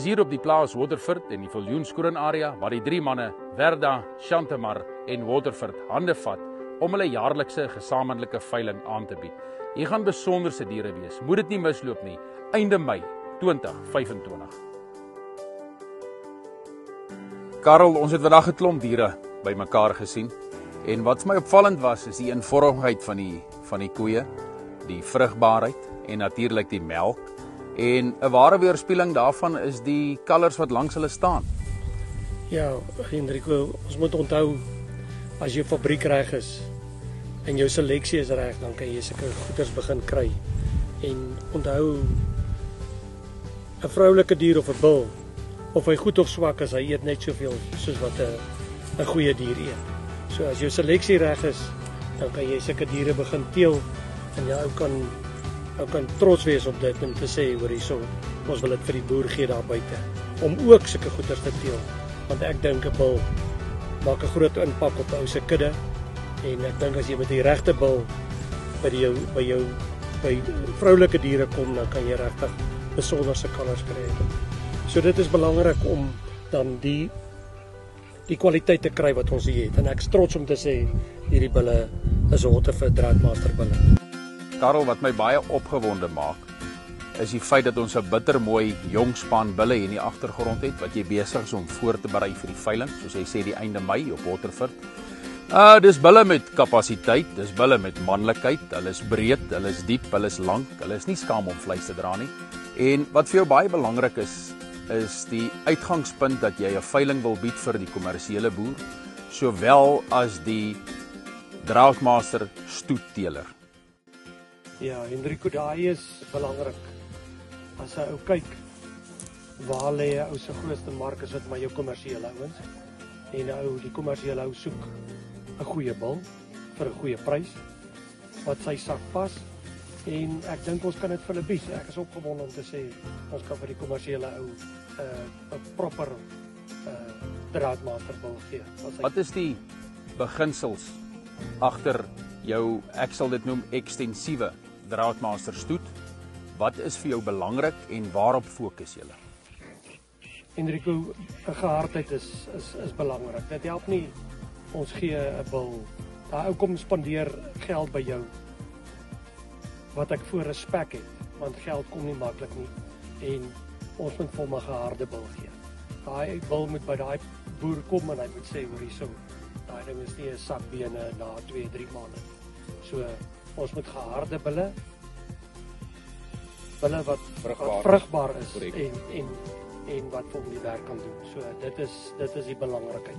is hier op die plaas Waterford en die Viljoenskroon area waar die drie manne Werda, Chantemar en Waterford hande vat om hulle jaarlikse gesamentlike veiling aan te bied. Hier gaan besonderse diere wees. Moet dit nie misloop nie. Einde Mei 2025. Karel, ons het vandag 'n klomp diere bymekaar gesien. En wat vir my opvallend was, is die eenvormigheid van die koeie, die vrugbaarheid en natuurlik die melk. En 'n ware weerspieëling daarvan is die kalvers wat langs hulle staan. Ja, Hendrico, ons moet onthou, as jou fabriek reg is en jou seleksie is reg, dan kan jy sulke goeders begin kry. En onthou, 'n vroulike dier of 'n bul, of hy goed of swak is, hy eet net soveel soos wat 'n goeie dier eet. So as jou seleksie reg is, dan kan jy sulke diere begin teel en jy kan trots wees op dit en te sê, hoor hierso, ons wil dit vir die boer gee daar buite om ook sulke goeders te teel. Want ek dink 'n bul maak 'n groot impak op 'n ou se kudde en ek dink as jy met die regte bul by vroulike diere kom, dan kan jy regtig besonderse kalvers kry. So dit is belangrik om dan die kwaliteit te kry wat ons hier het. En ek is trots om te sê hierdie bulle is Waterford Draadmaster bulle. Karel, wat my baie opgewonde maak, is die feit dat ons 'n bittermooi jong span bulle hier in die agtergrond het wat jy besig is om voor te berei vir die veiling, soos hy sê die einde Mei op Waterford. Dis bulle met kapasiteit, dis bulle met manlikheid, hulle is breed, hulle is diep, hulle is lank, hulle is nie skaam om vleis te dra nie. En wat vir jou baie belangrik is die uitgangspunt dat jy 'n veiling wil bied vir die kommersiële boer, sowel as die Draadmaster stoetteler. Ja, Hendrico, daai is belangrik. As 'n ou kyk, waar lê 'n ou se grootste mark, is dit maar jou kommersiële ouens. En 'n ou, die kommersiële ou soek 'n goeie bul vir 'n goeie prys wat sy sak pas. En ek dink ons kan dit vir hulle bied. Ek is opgewonde om te sê ons kan vir die kommersiële ou 'n proper Draadmaster bul gee. Wat is die beginsels agter jou, ek sal dit noem, ekstensiewe Draadmaster stoet? Wat is vir jou belangrik en waarop fokus julle? Hendrico, 'n gehardheid is belangrik. Dit help nie ons gee 'n bul. Daai ou kom spandeer geld by jou wat ek voor respek het, want geld kom nie maklik nie. En ons moet vir hom 'n geharde bul gee. Daai bul moet by daai boer kom en hy moet sê, hoor hierso, daai ding is nie 'n sak bene na 2-3 maande. So ons moet geharde bulle wat vrugbaar is en wat vir hom die werk kan doen. So dit is die belangrikheid.